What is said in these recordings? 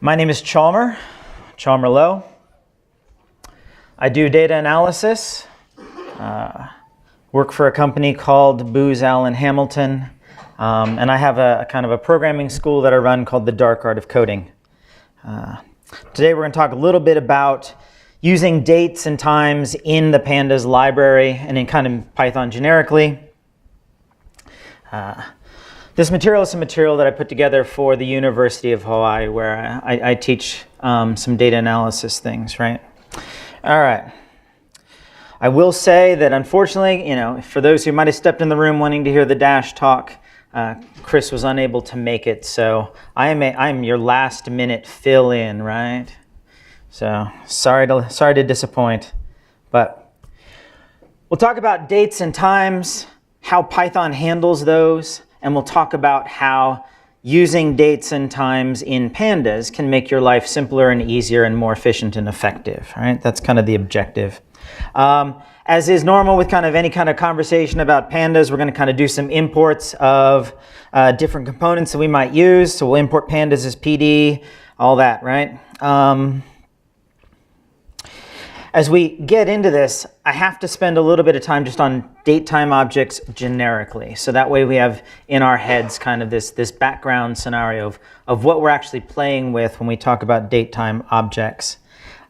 My name is Chalmer Lowe. I do data analysis, work for a company called Booz Allen Hamilton, and I have a kind of a programming school that I run called the Dark Art of Coding. Today we're going to talk a little bit about using dates and times in the Pandas library and in kind of Python generically. This material is some material that I put together for the University of Hawaii, where I teach some data analysis things, right? All right. I will say that unfortunately, for those who might have stepped in the room wanting to hear the Dash talk, Chris was unable to make it, so I'm your last minute fill in, right? So sorry to disappoint, but we'll talk about dates and times, how Python handles those, and we'll talk about how using dates and times in Pandas can make your life simpler and easier and more efficient and effective, right? That's kind of the objective. As is normal with kind of any kind of conversation about Pandas, we're going to kind of do some imports of different components that we might use. So we'll import Pandas as PD, all that, right? As we get into this, I have to spend a little bit of time just on date-time objects generically. So that way we have in our heads kind of this background scenario of what we're actually playing with when we talk about date-time objects.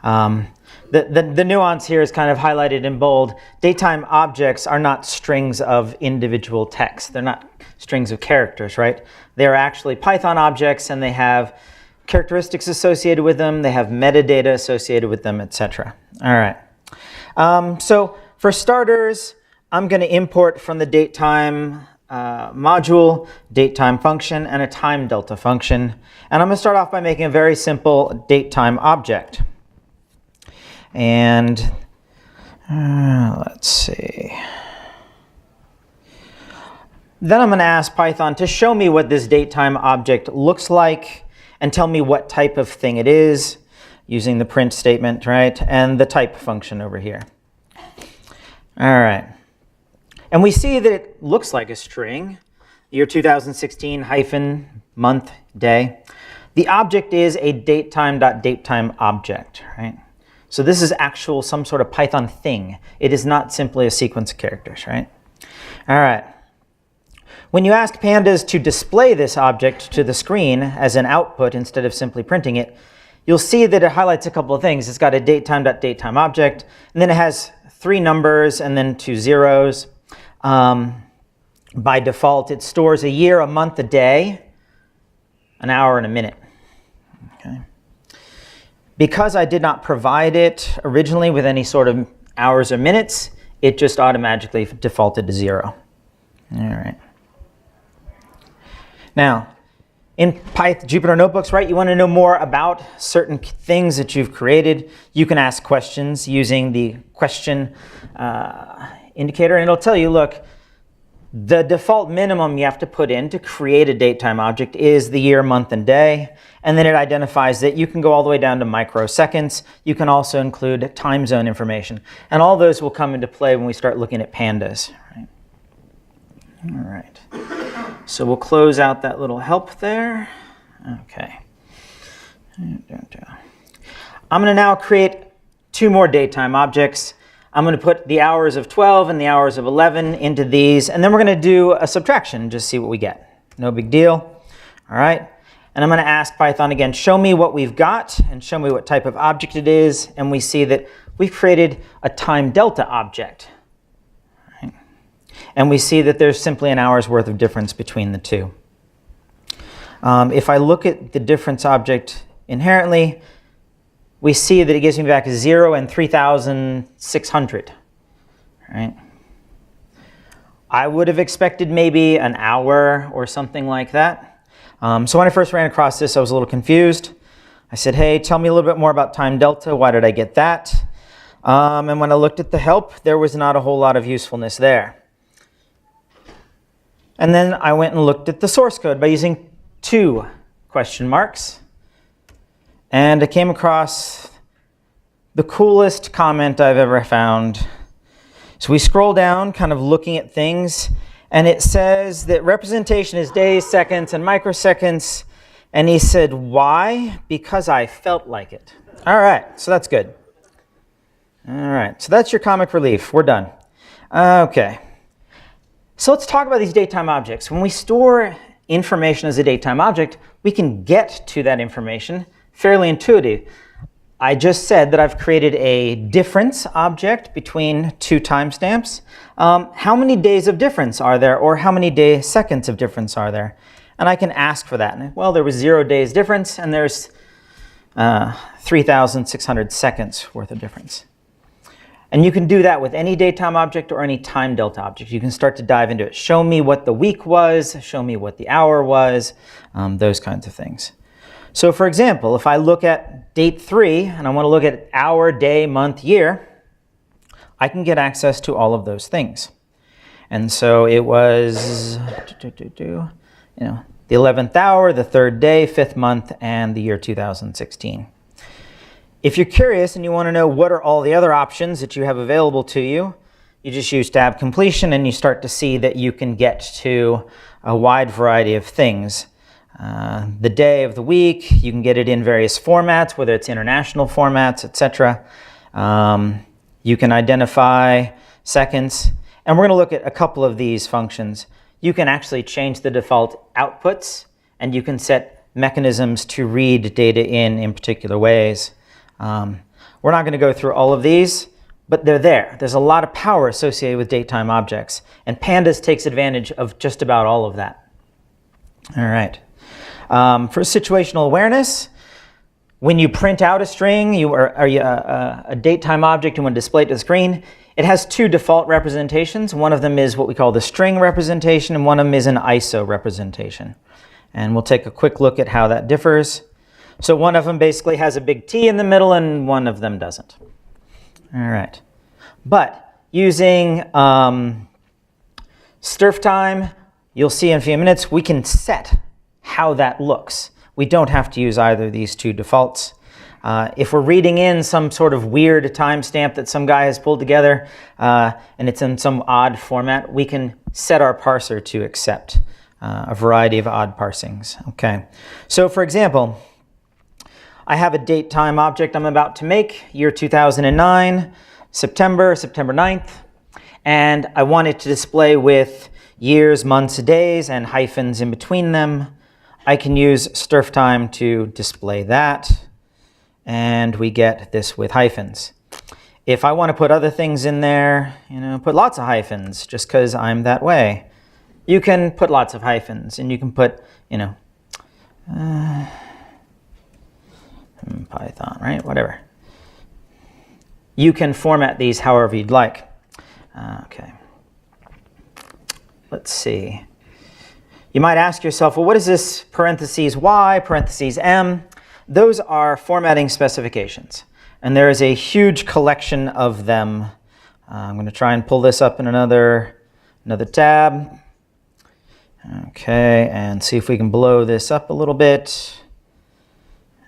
The nuance here is kind of highlighted in bold. Date-time objects are not strings of individual text. They're not strings of characters, right? They're actually Python objects, and they have characteristics associated with them, they have metadata associated with them, etc. All right. So for starters, I'm going to import from the datetime module, datetime function, and a time delta function. And I'm going to start off by making a very simple datetime object. And let's see. Then I'm going to ask Python to show me what this datetime object looks like and tell me what type of thing it is using the print statement, right? And the type function over here. All right. And we see that it looks like a string, year 2016 hyphen month day. The object is a datetime.datetime object, right? So this is actual some sort of Python thing. It is not simply a sequence of characters, right? All right. When you ask Pandas to display this object to the screen as an output instead of simply printing it, you'll see that it highlights a couple of things. It's got a datetime.datetime object, and then it has 3 numbers and then 2 zeros. By default, it stores a year, a month, a day, an hour, and a minute. Okay. Because I did not provide it originally with any sort of hours or minutes, it just automatically defaulted to 0. All right. Now, in Jupyter Notebooks, right, you want to know more about certain things that you've created. You can ask questions using the question indicator, and it'll tell you, look, the default minimum you have to put in to create a datetime object is the year, month, and day. And then it identifies that you can go all the way down to microseconds. You can also include time zone information. And all those will come into play when we start looking at Pandas. Right? All right. So we'll close out that little help there. Okay. I'm going to now create 2 more datetime objects. I'm going to put the hours of 12 and the hours of 11 into these, and then we're going to do a subtraction, just see what we get. No big deal. All right. And I'm going to ask Python again, show me what we've got and show me what type of object it is. And we see that we've created a time delta object. And we see that there's simply an hour's worth of difference between the two. If I look at the difference object inherently, we see that it gives me back 0 and 3,600. Right? I would have expected maybe an hour or something like that. So when I first ran across this, I was a little confused. I said, hey, tell me a little bit more about time delta. Why did I get that? And when I looked at the help, there was not a whole lot of usefulness there. And then I went and looked at the source code by using 2 question marks. And I came across the coolest comment I've ever found. So we scroll down, kind of looking at things, and it says that representation is days, seconds, and microseconds, And he said, why? Because I felt like it. All right, so that's good. All right, so that's your comic relief. We're done. Okay. So let's talk about these datetime objects. When we store information as a datetime object, we can get to that information fairly intuitive. I just said that I've created a difference object between two timestamps. How many days of difference are there, or how many seconds of difference are there? And I can ask for that. And, well, there was 0 days difference, and there's 3,600 seconds worth of difference. And you can do that with any datetime object or any time delta object. You can start to dive into it. Show me what the week was, show me what the hour was, those kinds of things. So for example, if I look at date 3 and I want to look at hour, day, month, year, I can get access to all of those things. And so it was the 11th hour, the 3rd day, 5th month, and the year 2016. If you're curious and you want to know what are all the other options that you have available to you, you just use tab completion and you start to see that you can get to a wide variety of things. The day of the week, you can get it in various formats, whether it's international formats, etc. You can identify seconds, and we're going to look at a couple of these functions. You can actually change the default outputs, and you can set mechanisms to read data in particular ways. We're not going to go through all of these, but they're there. There's a lot of power associated with datetime objects, and Pandas takes advantage of just about all of that. All right. For situational awareness, when you print out a string, a datetime object, you want to display it to the screen, it has two default representations. One of them is what we call the string representation, and one of them is an ISO representation. And we'll take a quick look at how that differs. So one of them basically has a big T in the middle, and one of them doesn't. All right. But using stirf time, you'll see in a few minutes, we can set how that looks. We don't have to use either of these two defaults. If we're reading in some sort of weird timestamp that some guy has pulled together, and it's in some odd format, we can set our parser to accept a variety of odd parsings. Okay. So for example, I have a date time object I'm about to make, year 2009, September 9th, and I want it to display with years, months, days, and hyphens in between them. I can use stirf time to display that, and we get this with hyphens. If I want to put other things in there, put lots of hyphens just because I'm that way, you can put lots of hyphens, and you can put, Python, right? Whatever. You can format these however you'd like. Okay. Let's see. You might ask yourself, well, what is this parentheses Y, parentheses M? Those are formatting specifications, and there is a huge collection of them. I'm going to try and pull this up in another tab. Okay, and see if we can blow this up a little bit.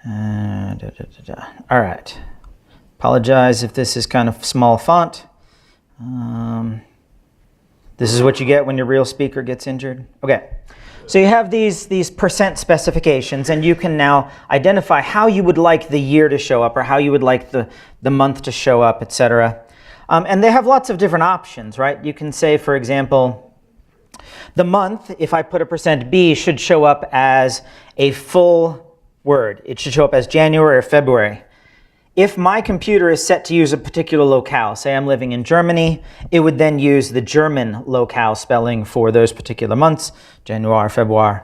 All right. Apologize if this is kind of small font. This is what you get when your real speaker gets injured. Okay. So you have these percent specifications, and you can now identify how you would like the year to show up, or how you would like the month to show up, etc. And they have lots of different options, right? You can say, for example, the month, if I put a %B, should show up as a full word. It should show up as January or February. If my computer is set to use a particular locale, say I'm living in Germany, it would then use the German locale spelling for those particular months, January, February,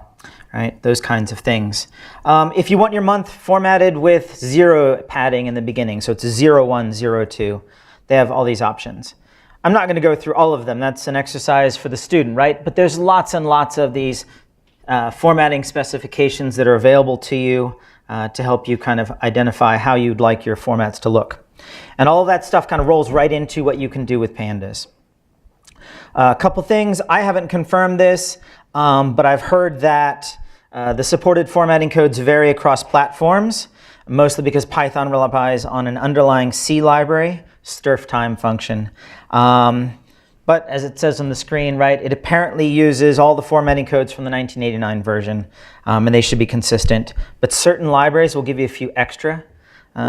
right? Those kinds of things. If you want your month formatted with 0 padding in the beginning, so it's 01, 02, they have all these options. I'm not going to go through all of them. That's an exercise for the student, right? But there's lots and lots of these formatting specifications that are available to you to help you kind of identify how you'd like your formats to look. And all of that stuff kind of rolls right into what you can do with Pandas. A couple things. I haven't confirmed this, but I've heard that the supported formatting codes vary across platforms, mostly because Python relies on an underlying C library, stirf time function. But as it says on the screen, right, it apparently uses all the formatting codes from the 1989 version, and they should be consistent. But certain libraries will give you a few extra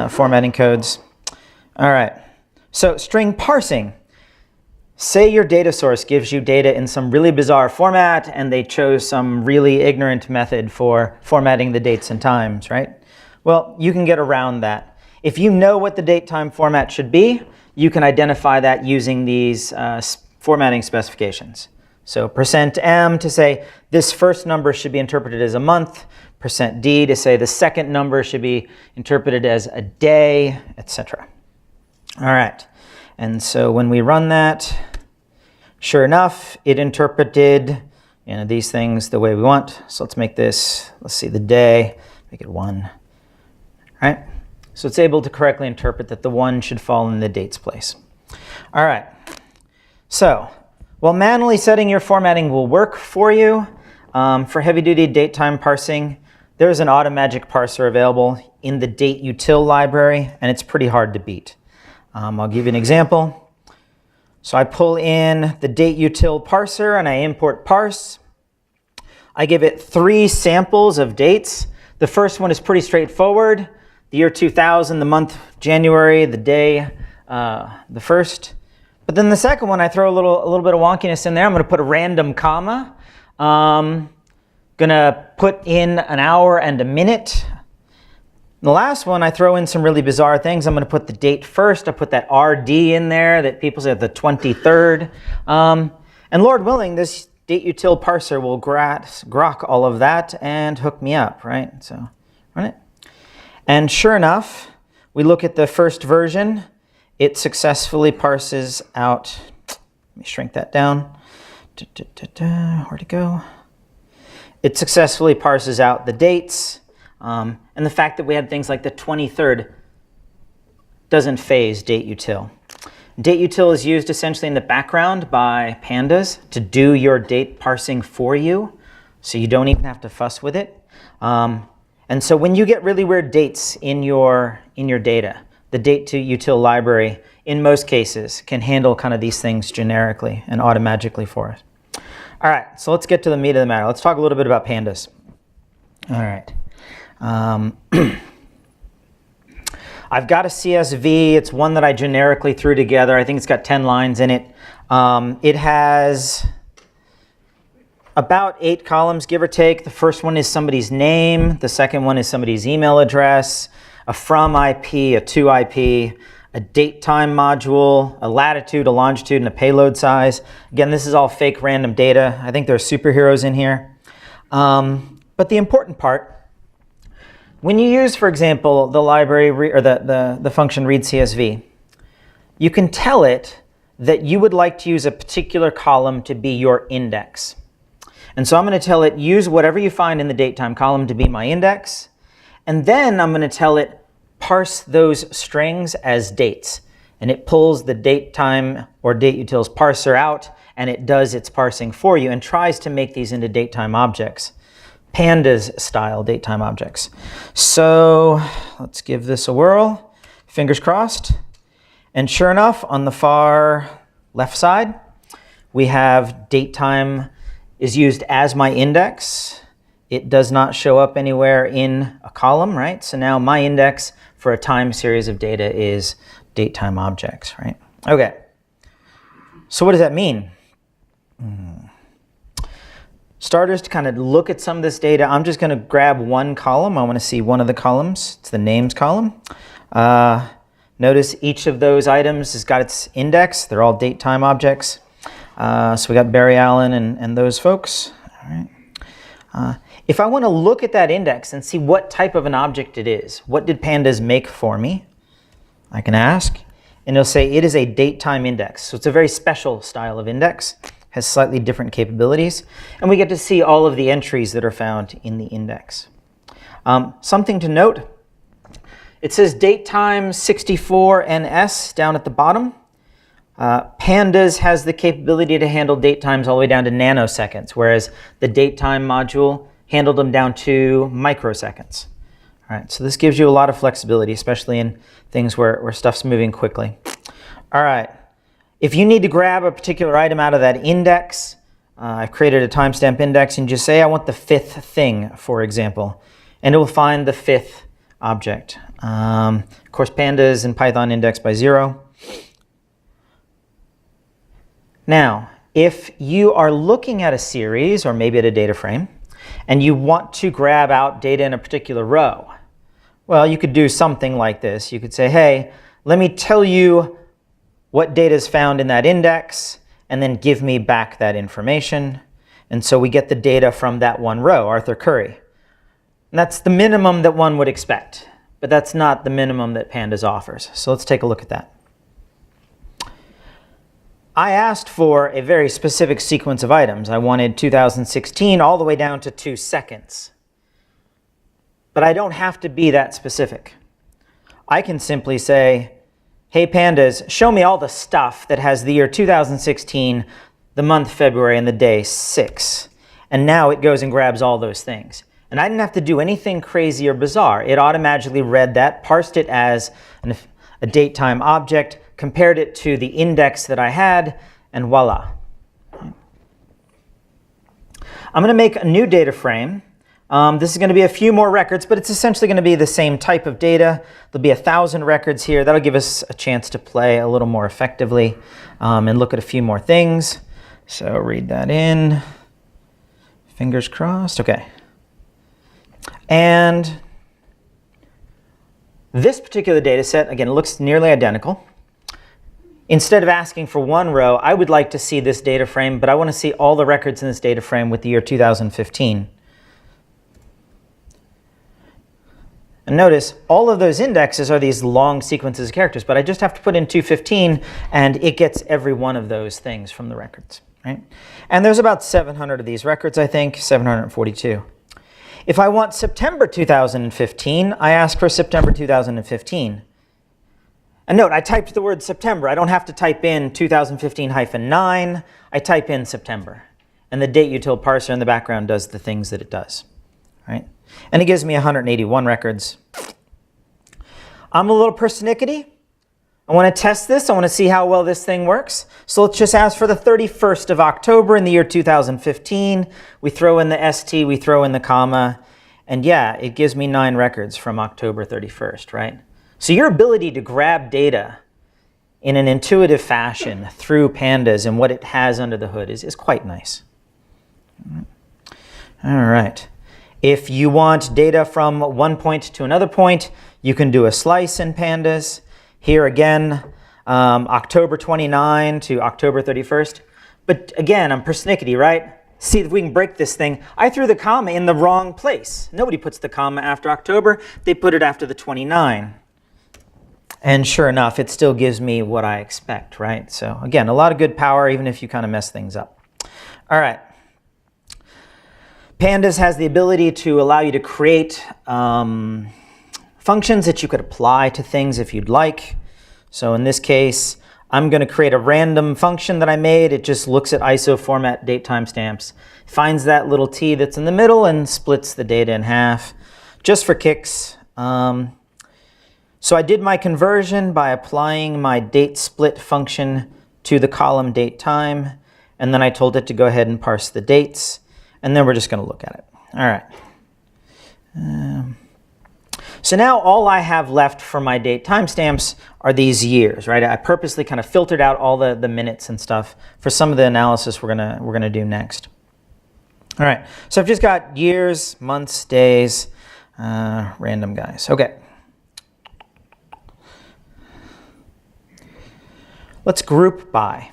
formatting codes. All right, so string parsing. Say your data source gives you data in some really bizarre format, and they chose some really ignorant method for formatting the dates and times, right? Well, you can get around that. If you know what the date-time format should be, you can identify that using these formatting specifications. So %m to say this first number should be interpreted as a month, %d to say the second number should be interpreted as a day, etc. All right, and so when we run that, sure enough, it interpreted these things the way we want. So let's make this, let's see, the day, make it 1. All right, so it's able to correctly interpret that the 1 should fall in the dates place. All right. So, while manually setting your formatting will work for you, for heavy-duty date-time parsing, there's an automagic parser available in the dateutil library, and it's pretty hard to beat. I'll give you an example. So I pull in the dateutil parser, and I import parse. I give it 3 samples of dates. The first one is pretty straightforward. The year 2000, the month January, the day, the first. But then the second one, I throw a little bit of wonkiness in there. I'm going to put a random comma. Going to put in an hour and a minute. The last one, I throw in some really bizarre things. I'm going to put the date first. I put that RD in there that people say the 23rd. And Lord willing, this dateutil parser will grok all of that and hook me up, right? So run it. And sure enough, we look at the first version. It successfully parses out, let me shrink that down. Where'd it go? It successfully parses out the dates. And the fact that we had things like the 23rd doesn't phase dateutil. Dateutil is used essentially in the background by Pandas to do your date parsing for you, so you don't even have to fuss with it. And so when you get really weird dates in your data, the dateutil library, in most cases, can handle kind of these things generically and automatically for us. All right, so let's get to the meat of the matter. Let's talk a little bit about Pandas. All right. I've got a CSV. It's one that I generically threw together. I think it's got 10 lines in it. It has about 8 columns, give or take. The first one is somebody's name. The second one is somebody's email address, a from IP, a to IP, a date time module, a latitude, a longitude, and a payload size. Again, this is all fake random data. I think there are superheroes in here. But the important part, when you use, for example, the library or the function read CSV, you can tell it that you would like to use a particular column to be your index. And so I'm going to tell it, use whatever you find in the datetime column to be my index. And then I'm going to tell it, parse those strings as dates. And it pulls the datetime or dateutil's parser out, and it does its parsing for you and tries to make these into datetime objects. Pandas style datetime objects. So let's give this a whirl. Fingers crossed. And sure enough, on the far left side, we have datetime is used as my index. It does not show up anywhere in a column, right? So now my index for a time series of data is datetime objects, right? Okay. So what does that mean? Starters, to kind of look at some of this data, I'm just going to grab one column. I want to see one of the columns. It's the names column. Notice each of those items has got its index. They're all datetime objects. So we got Barry Allen and those folks. All right. If I want to look at that index and see what type of an object it is, what did Pandas make for me? I can ask, and it'll say it is a datetime index. So it's a very special style of index, has slightly different capabilities, and we get to see all of the entries that are found in the index. Something to note, it says datetime 64NS down at the bottom. Pandas has the capability to handle date times all the way down to nanoseconds, whereas the datetime module handled them down to microseconds. All right, so this gives you a lot of flexibility, especially in things where stuff's moving quickly. All right, If you need to grab a particular item out of that index, I've created a timestamp index, and just say I want the 5th thing, for example, and it will find the 5th object. Of course, Pandas in Python index by 0. Now, if you are looking at a series, or maybe at a data frame, and you want to grab out data in a particular row, well, you could do something like this. You could say, hey, let me tell you what data is found in that index, and then give me back that information. And so we get the data from that one row, Arthur Curry. And that's the minimum that one would expect, but that's not the minimum that Pandas offers. So let's take a look at that. I asked for a very specific sequence of items. I wanted 2016 all the way down to 2 seconds. But I don't have to be that specific. I can simply say, hey Pandas, show me all the stuff that has the year 2016, the month February, and the day 6. And now it goes and grabs all those things. And I didn't have to do anything crazy or bizarre. It automatically read that, parsed it as a date-time object, compared it to the index that I had, and voila. I'm going to make a new data frame. This is going to be a few more records, but it's essentially going to be the same type of data. There'll be 1,000 records here. That'll give us a chance to play a little more effectively and look at a few more things. So read that in. Fingers crossed. OK. And this particular data set, again, looks nearly identical. Instead of asking for one row, I would like to see this data frame, but I want to see all the records in this data frame with the year 2015. And notice, all of those indexes are these long sequences of characters, but I just have to put in 215, and it gets every one of those things from the records, right? And there's about 700 of these records, I think, 742. If I want September 2015, I ask for September 2015. And note, I typed the word September. I don't have to type in 2015-9. I type in September. And the date util parser in the background does the things that it does, right? And it gives me 181 records. I'm a little persnickety. I want to test this. I want to see how well this thing works. So let's just ask for the 31st of October in the year 2015. We throw in the ST, we throw in the comma. And yeah, it gives me 9 records from October 31st, right? So your ability to grab data in an intuitive fashion through Pandas and what it has under the hood is quite nice. All right. If you want data from one point to another point, you can do a slice in Pandas. Here again, October 29 to October 31st. But again, I'm persnickety, right? See if we can break this thing. I threw the comma in the wrong place. Nobody puts the comma after October. They put it after the 29. And sure enough, it still gives me what I expect, right? So again, a lot of good power, even if you kind of mess things up. All right. Pandas has the ability to allow you to create functions that you could apply to things if you'd like. So in this case, I'm going to create a random function that I made. It just looks at ISO format date timestamps, finds that little t that's in the middle, and splits the data in half, just for kicks. So I did my conversion by applying my date split function to the column date time, and then I told it to go ahead and parse the dates. And then we're just going to look at it. All right. So now all I have left for my date timestamps are these years, right? I purposely kind of filtered out all the minutes and stuff for some of the analysis we're gonna do next. All right. So I've just got years, months, days, random guys. Okay. Let's group by.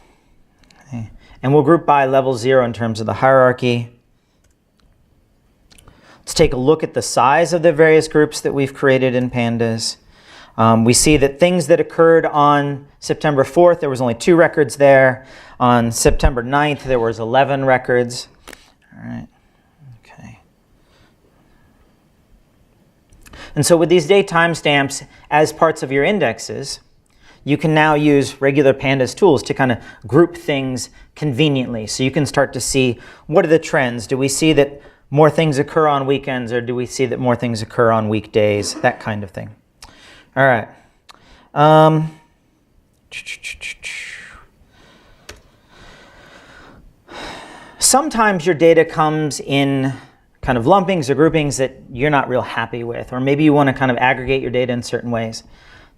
Okay. And we'll group by level 0 in terms of the hierarchy. Let's take a look at the size of the various groups that we've created in Pandas. We see that things that occurred on September 4th, there was only 2 records there. On September 9th, there was 11 records. All right. Okay. And so with these date timestamps as parts of your indexes, you can now use regular Pandas tools to kind of group things conveniently. So you can start to see, what are the trends? Do we see that more things occur on weekends, or do we see that more things occur on weekdays? That kind of thing. All right. sometimes your data comes in kind of lumpings or groupings that you're not real happy with, or maybe you want to kind of aggregate your data in certain ways.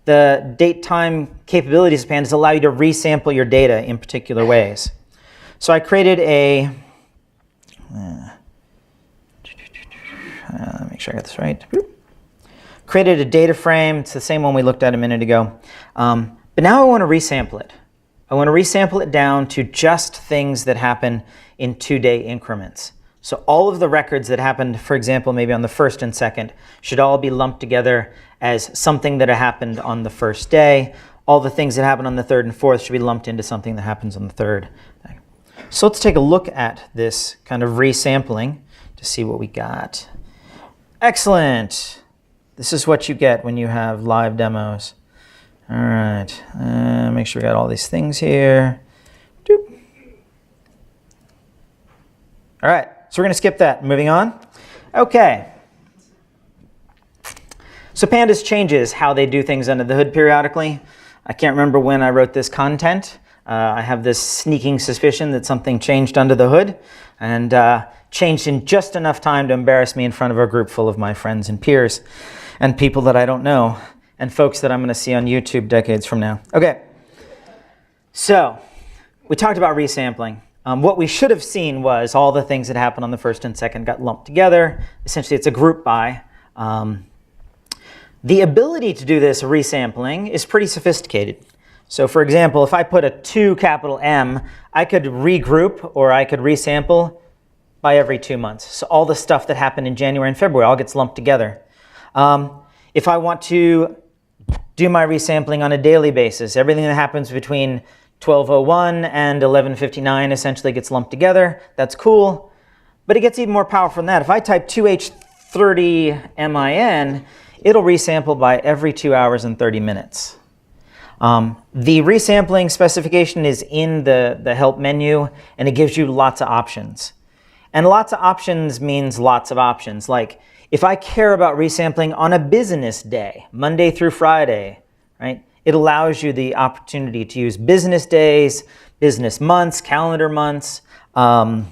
The date-time capabilities of Pandas allow you to resample your data in particular ways. So I created a, make sure I got this right. Created a data frame. It's the same one we looked at a minute ago. But now I want to resample it. I want to resample it down to just things that happen in 2-day increments. So all of the records that happened, for example, maybe on the 1st and 2nd, should all be lumped together as something that happened on the 1st day. All the things that happened on the 3rd and 4th should be lumped into something that happens on the 3rd. So let's take a look at this kind of resampling to see what we got. Excellent. This is what you get when you have live demos. All right, make sure we got all these things here. Doop. All right, so we're going to skip that. Moving on. Okay. So Pandas changes how they do things under the hood periodically. I can't remember when I wrote this content. I have this sneaking suspicion that something changed under the hood, and changed in just enough time to embarrass me in front of a group full of my friends and peers and people that I don't know and folks that I'm going to see on YouTube decades from now. Okay, so we talked about resampling. What we should have seen was all the things that happened on the 1st and 2nd got lumped together. Essentially, it's a group by. The ability to do this resampling is pretty sophisticated. So for example, if I put a 2 capital M, I could regroup or I could resample by every 2 months. So all the stuff that happened in January and February all gets lumped together. If I want to do my resampling on a daily basis, everything that happens between 12:01 and 11:59 essentially gets lumped together. That's cool. But it gets even more powerful than that. If I type 2H30MIN, it'll resample by every 2 hours and 30 minutes. The resampling specification is in the help menu, and it gives you lots of options. And lots of options means lots of options. Like if I care about resampling on a business day, Monday through Friday, right? It allows you the opportunity to use business days, business months, calendar months, and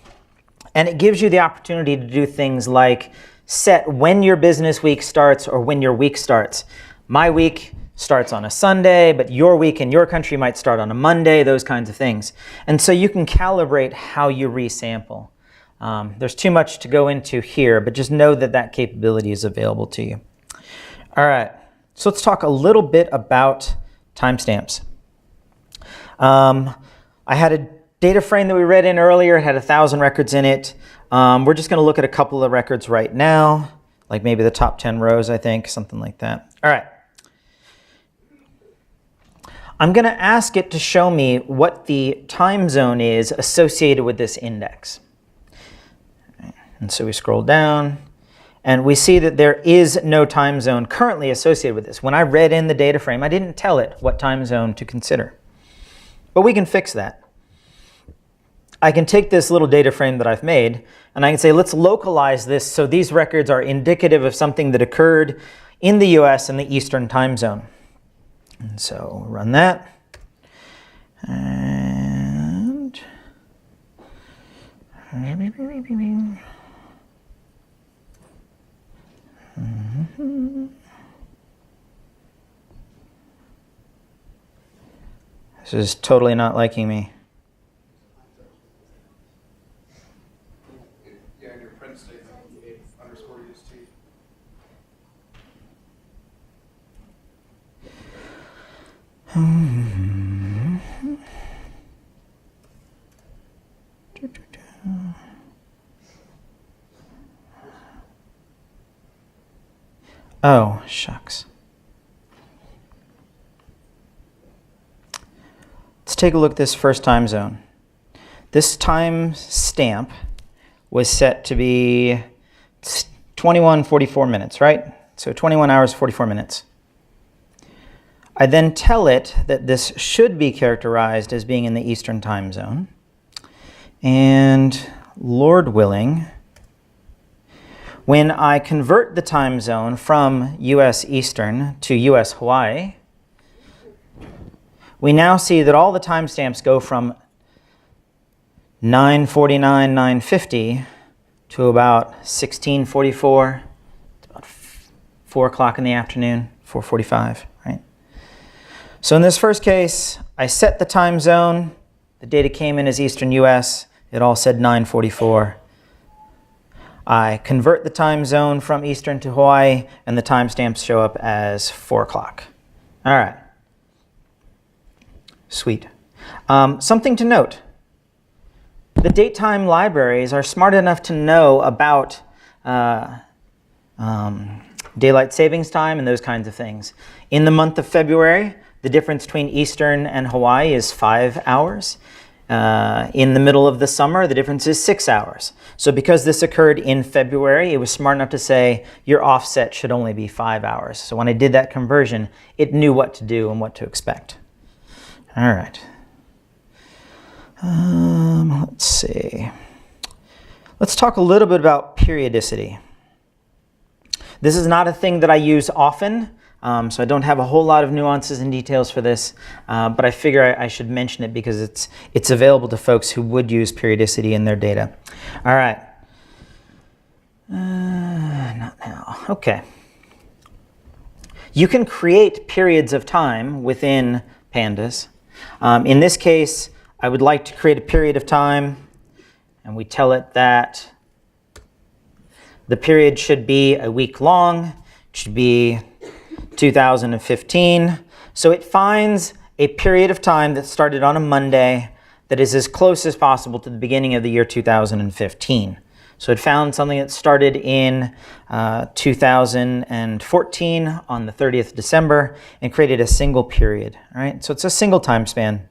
it gives you the opportunity to do things like set when your business week starts or when your week starts. My week starts on a Sunday, but your week in your country might start on a Monday, those kinds of things. And so you can calibrate how you resample. There's too much to go into here, but just know that that capability is available to you. All right, so let's talk a little bit about timestamps. I had a data frame that we read in earlier. It had 1,000 records in it. We're just going to look at a couple of records right now, like maybe the top 10 rows, I think, something like that. All right. I'm going to ask it to show me what the time zone is associated with this index. And so we scroll down, and we see that there is no time zone currently associated with this. When I read in the data frame, I didn't tell it what time zone to consider. But we can fix that. I can take this little data frame that I've made, and I can say, let's localize this so these records are indicative of something that occurred in the US in the Eastern time zone. And so we'll run that. And this is totally not liking me. Yeah, in your print statement, _UST. Oh, shucks. Let's take a look at this first time zone. This time stamp was set to be 21:44 minutes, right? So 21 hours, 44 minutes. I then tell it that this should be characterized as being in the Eastern time zone. And Lord willing, when I convert the time zone from US Eastern to US Hawaii, we now see that all the timestamps go from 9:49, 9:50 to about 16:44, about 4 o'clock in the afternoon, 4:45, right? So in this first case, I set the time zone. The data came in as Eastern US. It all said 9:44. I convert the time zone from Eastern to Hawaii, and the timestamps show up as 4 o'clock. All right. Sweet. Something to note. The date-time libraries are smart enough to know about daylight savings time and those kinds of things. In the month of February, the difference between Eastern and Hawaii is 5 hours. In the middle of the summer, the difference is 6 hours. So because this occurred in February, it was smart enough to say your offset should only be 5 hours. So when I did that conversion, it knew what to do and what to expect. All right. Let's see. Let's talk a little bit about periodicity. This is not a thing that I use often, so I don't have a whole lot of nuances and details for this, but I figure I should mention it because it's available to folks who would use periodicity in their data. All right. Not now. Okay. You can create periods of time within Pandas. In this case, I would like to create a period of time, and we tell it that the period should be a week long. It should be 2015. So it finds a period of time that started on a Monday that is as close as possible to the beginning of the year 2015. So it found something that started in 2014 on the 30th of December and created a single period. All right? So it's a single time span.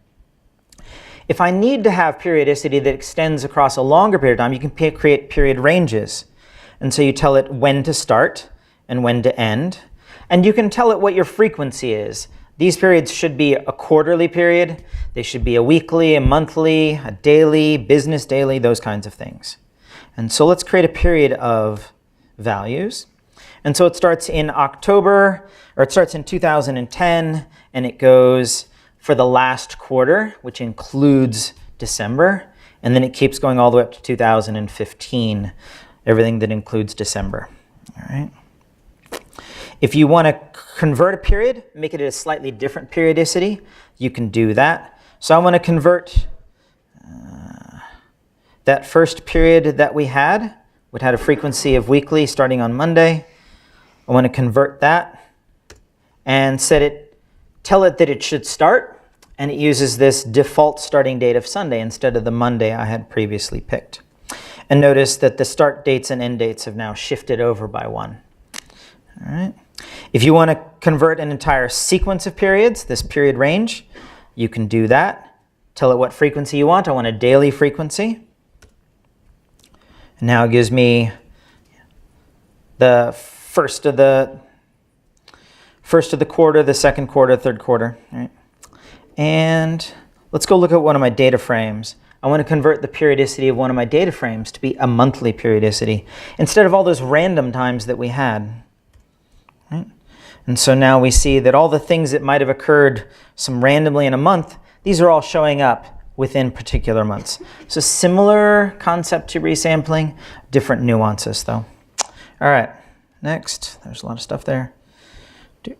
If I need to have periodicity that extends across a longer period of time, you can create period ranges. And so you tell it when to start and when to end. And you can tell it what your frequency is. These periods should be a quarterly period. They should be a weekly, a monthly, a daily, business daily, those kinds of things. And so let's create a period of values. And so it starts in October, or it starts in 2010, and it goes for the last quarter, which includes December, and then it keeps going all the way up to 2015, everything that includes December. All right. If you want to convert a period, make it a slightly different periodicity, you can do that. So I want to convert that first period that we had, which had a frequency of weekly starting on Monday. I want to convert that and tell it that it should start, and it uses this default starting date of Sunday instead of the Monday I had previously picked. And notice that the start dates and end dates have now shifted over by 1. All right. If you want to convert an entire sequence of periods, this period range, you can do that. Tell it what frequency you want. I want a daily frequency. And now it gives me the first of the quarter, the second quarter, third quarter. All right. And let's go look at one of my data frames. I want to convert the periodicity of one of my data frames to be a monthly periodicity instead of all those random times that we had. Right? And so now we see that all the things that might have occurred some randomly in a month, these are all showing up within particular months. So similar concept to resampling, different nuances though. All right, next, there's a lot of stuff there. If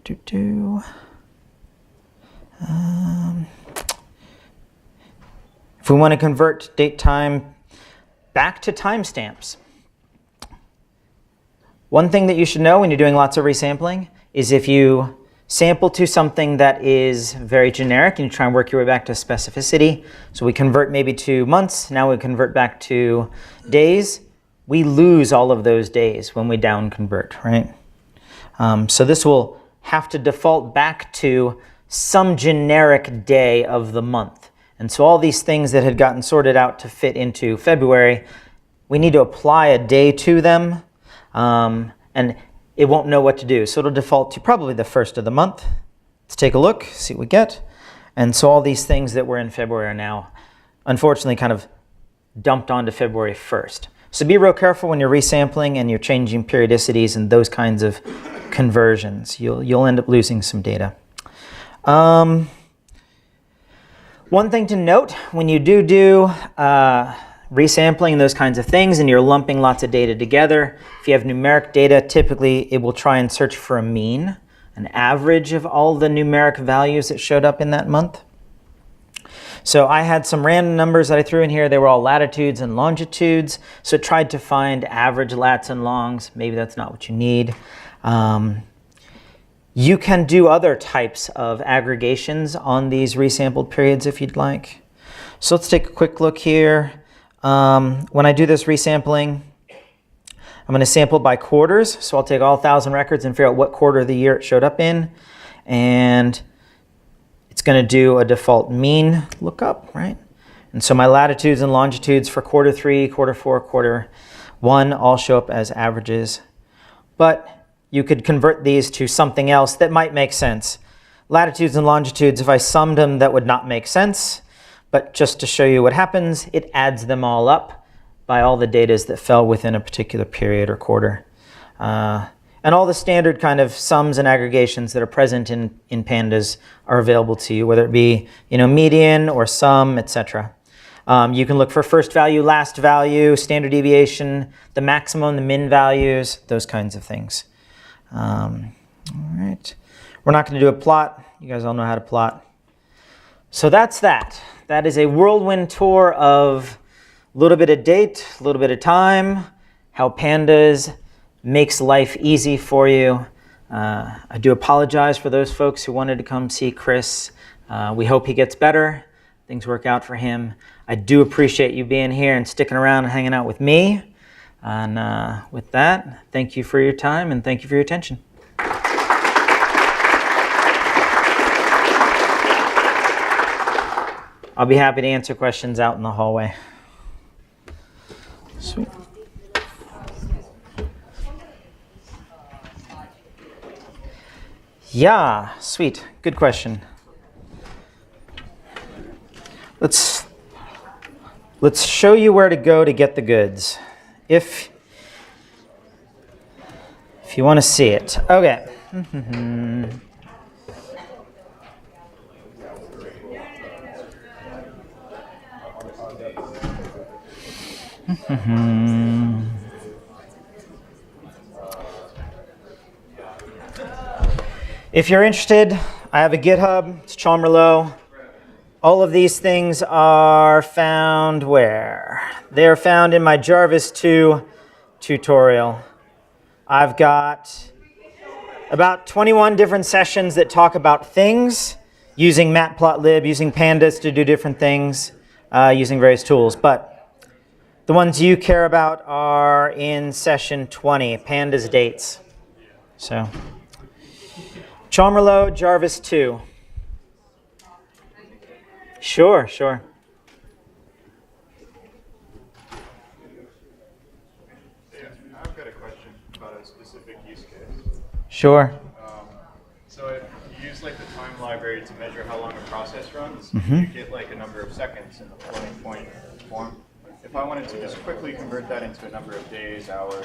we want to convert date time back to timestamps, one thing that you should know when you're doing lots of resampling is if you sample to something that is very generic and you try and work your way back to specificity, so we convert maybe to months, now we convert back to days, we lose all of those days when we down convert, right? So this will have to default back to some generic day of the month. And so all these things that had gotten sorted out to fit into February, we need to apply a day to them, and it won't know what to do. So it'll default to probably the first of the month. Let's take a look, see what we get. And so all these things that were in February are now, unfortunately, kind of dumped onto February 1st. So be real careful when you're resampling and you're changing periodicities and those kinds of conversions. You'll end up losing some data. One thing to note, when you do resampling and those kinds of things and you're lumping lots of data together, if you have numeric data, typically it will try and search for a mean, an average of all the numeric values that showed up in that month. So I had some random numbers that I threw in here. They were all latitudes and longitudes. So it tried to find average lats and longs. Maybe that's not what you need. You can do other types of aggregations on these resampled periods if you'd like. So let's take a quick look here. When I do this resampling, I'm going to sample by quarters. So I'll take all 1,000 records and figure out what quarter of the year it showed up in. And it's going to do a default mean lookup, right? And so my latitudes and longitudes for quarter 3, quarter 4, quarter 1 all show up as averages. But you could convert these to something else that might make sense. Latitudes and longitudes, if I summed them, that would not make sense. But just to show you what happens, it adds them all up by all the datas that fell within a particular period or quarter. And all the standard kind of sums and aggregations that are present in Pandas are available to you, whether it be median or sum, etc. You can look for first value, last value, standard deviation, the maximum, the min values, those kinds of things. All right. We're not going to do a plot. You guys all know how to plot. So that's that. That is a whirlwind tour of a little bit of date, a little bit of time, how Pandas makes life easy for you. I do apologize for those folks who wanted to come see Chris. We hope he gets better. Things work out for him. I do appreciate you being here and sticking around and hanging out with me. And with that, thank you for your time and thank you for your attention. I'll be happy to answer questions out in the hallway. Sweet. Yeah, sweet. Good question. Let's show you where to go to get the goods. If you want to see it. Okay. If you're interested, I have a GitHub. It's Chalmer Lowe. All of these things are found where? They are found in my Jarvis 2 tutorial. I've got about 21 different sessions that talk about things, using matplotlib, using pandas to do different things, using various tools. But the ones you care about are in session 20, pandas dates. So, Chalmer Lowe, Jarvis 2. Sure. I've got a question about a specific use case. Sure. So if you use like the time library to measure how long a process runs, Mm-hmm. you get like a number of seconds in the floating point form. If I wanted to just quickly convert that into a number of days, hours,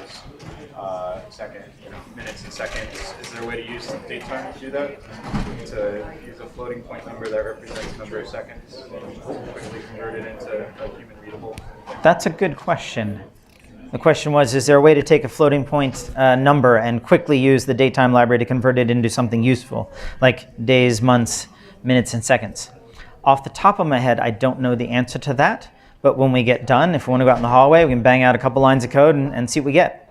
minutes and seconds, is there a way to use date time to do that? To use a floating point number that represents a number of seconds and quickly convert it into a human readable? That's a good question. The question was, is there a way to take a floating point number and quickly use the datetime library to convert it into something useful, like days, months, minutes, and seconds? Off the top of my head, I don't know the answer to that. But when we get done, if we want to go out in the hallway, we can bang out a couple lines of code and see what we get.